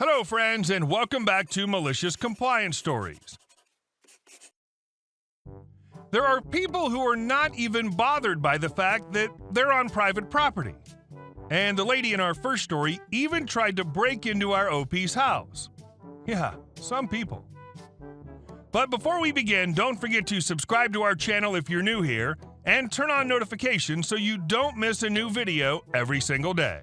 Hello, friends, and welcome back to Malicious Compliance Stories. There are people who are not even bothered by the fact that they're on private property. And the lady in our first story even tried to break into our OP's house. Yeah, some people. But before we begin, don't forget to subscribe to our channel if you're new here, and turn on notifications so you don't miss a new video every single day.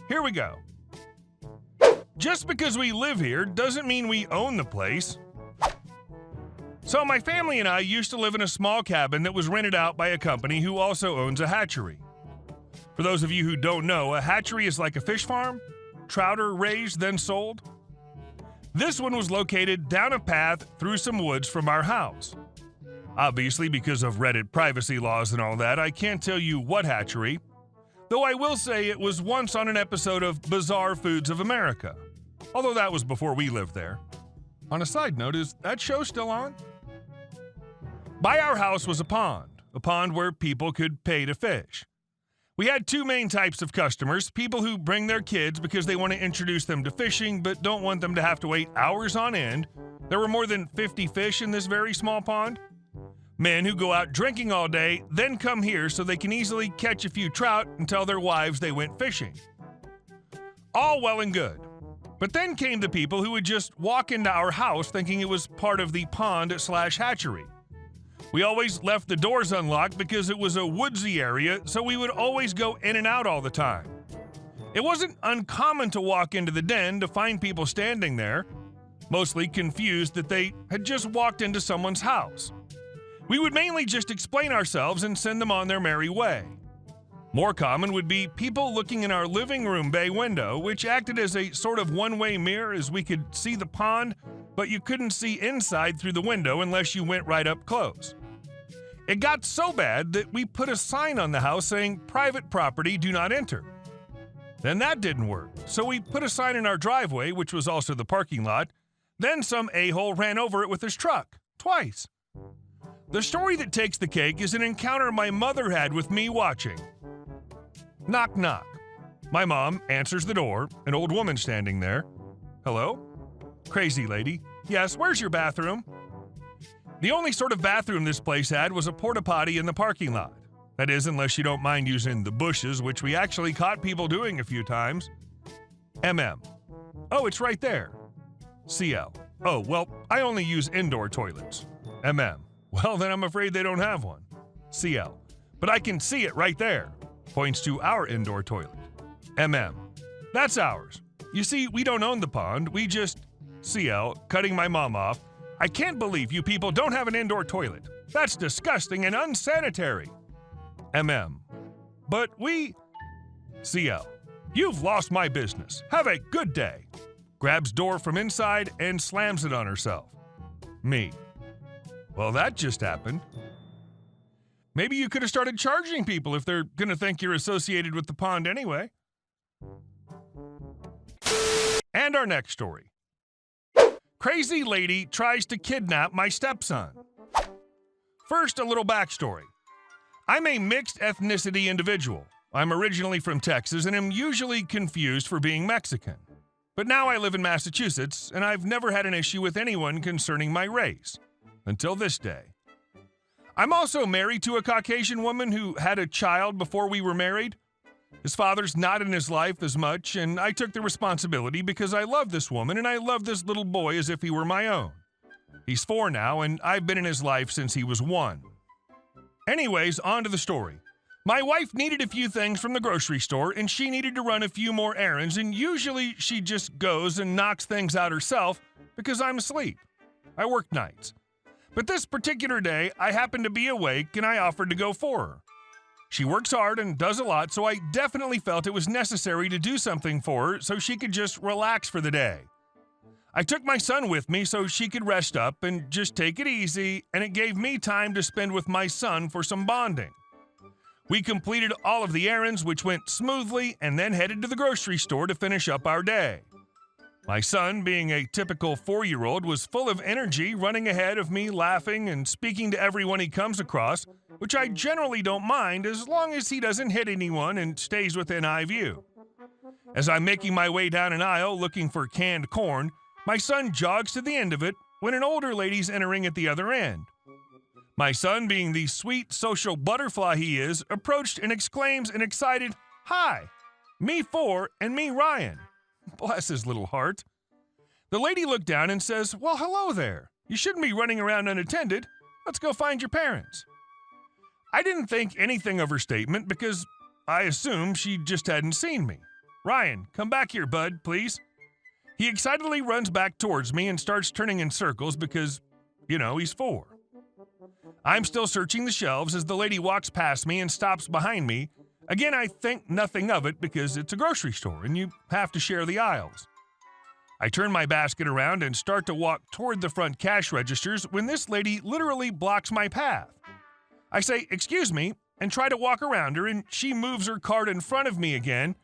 Here we go. Just because we live here doesn't mean we own the place. So my family and I used to live in a small cabin that was rented out by a company who also owns a hatchery. For those of you who don't know, a hatchery is like a fish farm. Trout are raised, then sold. This one was located down a path through some woods from our house. Obviously, because of Reddit privacy laws and all that, I can't tell you what hatchery, though I will say it was once on an episode of Bizarre Foods of America, although that was before we lived there. On a side note, is that show still on? By our house was a pond where people could pay to fish. We had two main types of customers, people who bring their kids because they want to introduce them to fishing but don't want them to have to wait hours on end. There were more than 50 fish in this very small pond. Men who go out drinking all day, then come here so they can easily catch a few trout and tell their wives they went fishing. All well and good. But then came the people who would just walk into our house thinking it was part of the pond/hatchery. We always left the doors unlocked because it was a woodsy area, so we would always go in and out all the time. It wasn't uncommon to walk into the den to find people standing there, mostly confused that they had just walked into someone's house. We would mainly just explain ourselves and send them on their merry way. More common would be people looking in our living room bay window, which acted as a sort of one-way mirror as we could see the pond, but you couldn't see inside through the window unless you went right up close. It got so bad that we put a sign on the house saying, "Private property, do not enter." Then that didn't work, so we put a sign in our driveway, which was also the parking lot. Then some a-hole ran over it with his truck, twice. The story that takes the cake is an encounter my mother had with me watching. Knock, knock. My mom answers the door, an old woman standing there. "Hello?" "Crazy lady." "Yes, where's your bathroom?" The only sort of bathroom this place had was a porta potty in the parking lot. That is, unless you don't mind using the bushes, which we actually caught people doing a few times. MM. "Oh, it's right there." CL. "Oh, well, I only use indoor toilets." MM. "Well, then I'm afraid they don't have one." CL. "But I can see it right there." Points to our indoor toilet. MM. "That's ours. You see, we don't own the pond, we just..." CL, cutting my mom off. "I can't believe you people don't have an indoor toilet. That's disgusting and unsanitary." MM. "But we..." CL. "You've lost my business. Have a good day." Grabs door from inside and slams it on herself. Me. "Well, that just happened." Maybe you could have started charging people if they're gonna think you're associated with the pond anyway. And our next story. Crazy lady tries to kidnap my stepson. First, a little backstory. I'm a mixed ethnicity individual. I'm originally from Texas and am usually confused for being Mexican. But now I live in Massachusetts, and I've never had an issue with anyone concerning my race. Until this day. I'm also married to a Caucasian woman who had a child before we were married. His father's not in his life as much, and I took the responsibility because I love this woman and I love this little boy as if he were my own. He's 4 now, and I've been in his life since he was 1. Anyways, on to the story. My wife needed a few things from the grocery store, and she needed to run a few more errands, and usually she just goes and knocks things out herself because I'm asleep. I work nights. But this particular day, I happened to be awake and I offered to go for her. She works hard and does a lot, so I definitely felt it was necessary to do something for her so she could just relax for the day. I took my son with me so she could rest up and just take it easy, and it gave me time to spend with my son for some bonding. We completed all of the errands, which went smoothly, and then headed to the grocery store to finish up our day. My son, being a typical 4-year-old, was full of energy, running ahead of me, laughing and speaking to everyone he comes across, which I generally don't mind as long as he doesn't hit anyone and stays within eye view. As I'm making my way down an aisle looking for canned corn, my son jogs to the end of it when an older lady's entering at the other end. My son, being the sweet social butterfly he is, approached and exclaims an excited, "Hi, me 4 and me Ryan." Bless his little heart. The lady looked down and says, "Well, hello there. You shouldn't be running around unattended. Let's go find your parents." I didn't think anything of her statement because I assumed she just hadn't seen me. "Ryan, come back here, bud, please." He excitedly runs back towards me and starts turning in circles because, he's 4. I'm still searching the shelves as the lady walks past me and stops behind me. Again, I think nothing of it because it's a grocery store and you have to share the aisles. I turn my basket around and start to walk toward the front cash registers when this lady literally blocks my path. I say, "Excuse me," and try to walk around her, and she moves her cart in front of me again.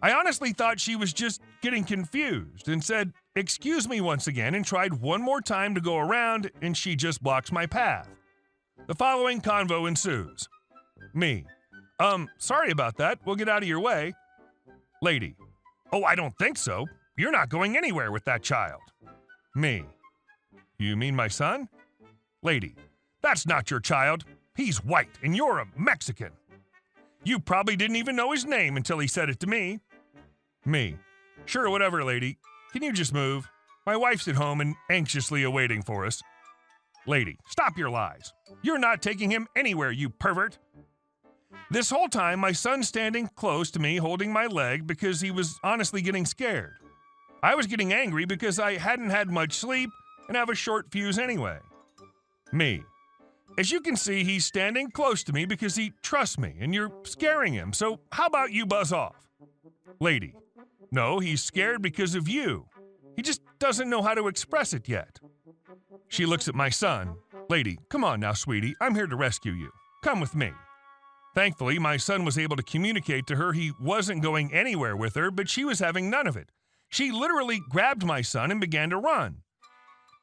I honestly thought she was just getting confused and said, "Excuse me" once again and tried one more time to go around, and she just blocks my path. The following convo ensues. Me: "Sorry about that. We'll get out of your way." Lady: "Oh, I don't think so. You're not going anywhere with that child." Me: "You mean my son?" Lady: "That's not your child. He's white and you're a Mexican. You probably didn't even know his name until he said it to me." Me: "Sure, whatever, lady. Can you just move? My wife's at home and anxiously awaiting for us." Lady: "Stop your lies. You're not taking him anywhere, you pervert." This whole time, my son's standing close to me holding my leg because he was honestly getting scared. I was getting angry because I hadn't had much sleep and have a short fuse anyway. Me: "As you can see, he's standing close to me because he trusts me and you're scaring him, so how about you buzz off?" Lady: "No, he's scared because of you. He just doesn't know how to express it yet." She looks at my son. Lady: "Come on now, sweetie. I'm here to rescue you. Come with me." Thankfully, my son was able to communicate to her he wasn't going anywhere with her, but she was having none of it. She literally grabbed my son and began to run.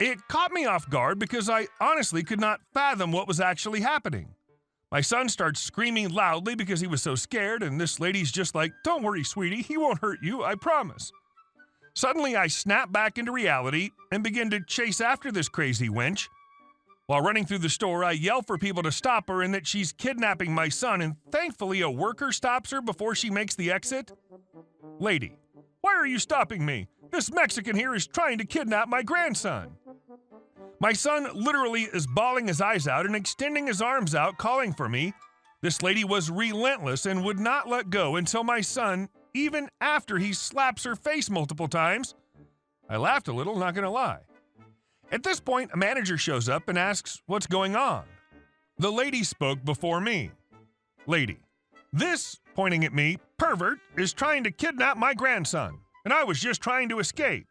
It caught me off guard because I honestly could not fathom what was actually happening. My son starts screaming loudly because he was so scared, and this lady's just like, "Don't worry, sweetie, he won't hurt you, I promise." Suddenly, I snap back into reality and begin to chase after this crazy wench. While running through the store, I yell for people to stop her and that she's kidnapping my son, and thankfully a worker stops her before she makes the exit. Lady: "Why are you stopping me? This Mexican here is trying to kidnap my grandson." My son literally is bawling his eyes out and extending his arms out, calling for me. This lady was relentless and would not let go until my son, even after he slaps her face multiple times. I laughed a little, not gonna lie. At this point, a manager shows up and asks what's going on. The lady spoke before me. Lady: "This," pointing at me, "pervert is trying to kidnap my grandson, and I was just trying to escape."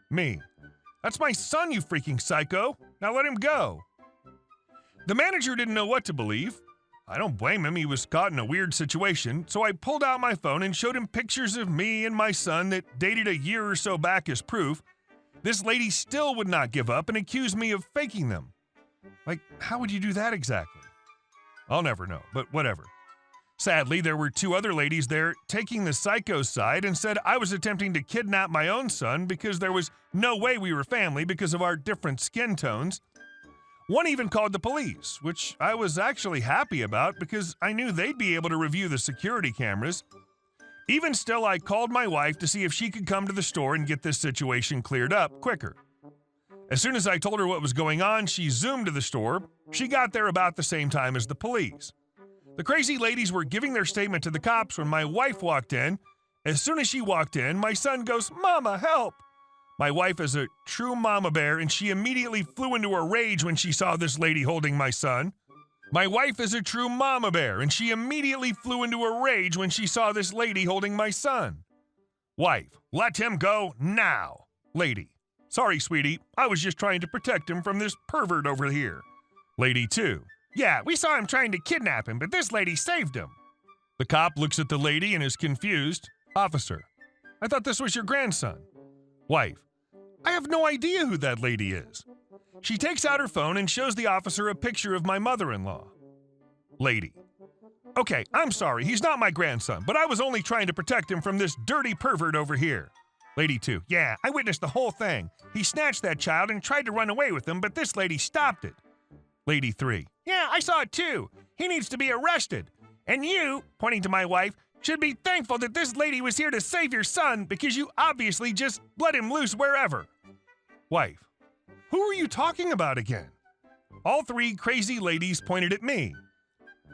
Me: "That's my son, you freaking psycho. Now let him go." The manager didn't know what to believe. I don't blame him, he was caught in a weird situation, so I pulled out my phone and showed him pictures of me and my son that dated a year or so back as proof. This lady still would not give up and accused me of faking them. Like, how would you do that exactly? I'll never know, but whatever. Sadly, there were 2 other ladies there taking the psycho's side and said I was attempting to kidnap my own son because there was no way we were family because of our different skin tones. One even called the police, which I was actually happy about because I knew they'd be able to review the security cameras. Even still, I called my wife to see if she could come to the store and get this situation cleared up quicker. As soon as I told her what was going on, she zoomed to the store. She got there about the same time as the police. The crazy ladies were giving their statement to the cops when my wife walked in. As soon as she walked in, my son goes, "Mama, help!" My wife is a true mama bear, and she immediately flew into a rage when she saw this lady holding my son. My wife is a true mama bear, and she immediately flew into a rage when she saw this lady holding my son. Wife: "Let him go now." Lady: "Sorry, sweetie, I was just trying to protect him from this pervert over here." Lady 2: "Yeah, we saw him trying to kidnap him, but this lady saved him." The cop looks at the lady and is confused. Officer: "I thought this was your grandson." Wife: "I have no idea who that lady is." She takes out her phone and shows the officer a picture of my mother-in-law. Lady: Okay, I'm sorry, he's not my grandson, but I was only trying to protect him from this dirty pervert over here. Lady 2, yeah, I witnessed the whole thing. He snatched that child and tried to run away with him, but this lady stopped it. Lady 3, yeah, I saw it too. He needs to be arrested. And you, pointing to my wife, should be thankful that this lady was here to save your son because you obviously just let him loose wherever. Wife, who are you talking about again? All 3 crazy ladies pointed at me.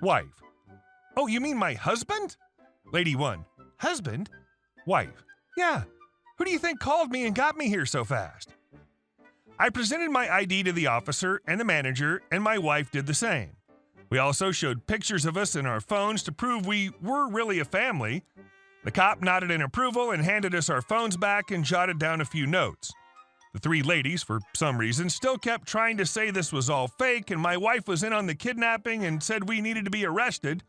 Wife, oh, you mean my husband? Lady 1, husband? Wife, yeah. Who do you think called me and got me here so fast? I presented my ID to the officer and the manager, and my wife did the same. We also showed pictures of us in our phones to prove we were really a family. The cop nodded in approval and handed us our phones back and jotted down a few notes. The 3 ladies, for some reason, still kept trying to say this was all fake and my wife was in on the kidnapping and said we needed to be arrested.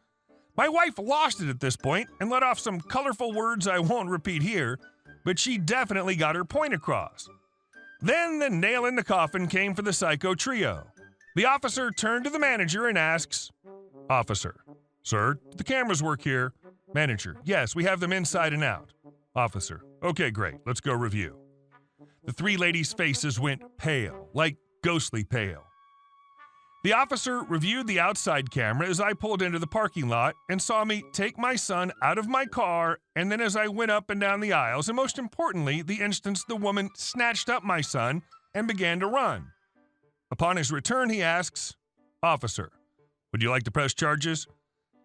My wife lost it at this point and let off some colorful words I won't repeat here, but she definitely got her point across. Then the nail in the coffin came for the psycho trio. The officer turned to the manager and asks, Officer, sir, do the cameras work here? Manager, yes, we have them inside and out. Officer, okay, great, let's go review. The 3 ladies' faces went pale, like ghostly pale. The officer reviewed the outside camera as I pulled into the parking lot and saw me take my son out of my car, and then as I went up and down the aisles, and most importantly, the instance the woman snatched up my son and began to run. Upon his return, he asks, Officer, would you like to press charges?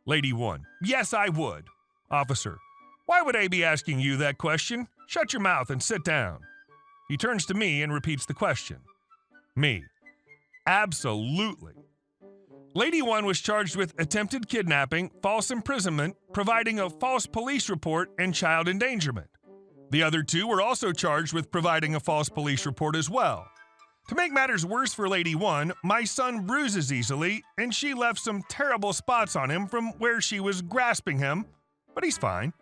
Lady 1, yes, I would. Officer, why would I be asking you that question? Shut your mouth and sit down. He turns to me and repeats the question. Me, absolutely. Lady 1 was charged with attempted kidnapping, false imprisonment, providing a false police report, and child endangerment. The other 2 were also charged with providing a false police report as well. To make matters worse for Lady 1, my son bruises easily, and she left some terrible spots on him from where she was grasping him, but he's fine.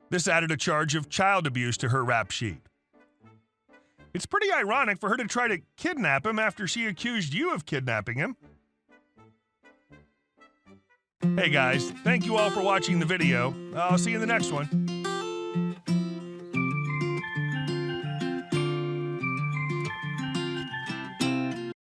This added a charge of child abuse to her rap sheet. It's pretty ironic for her to try to kidnap him after she accused you of kidnapping him. Hey guys, thank you all for watching the video. I'll see you in the next one.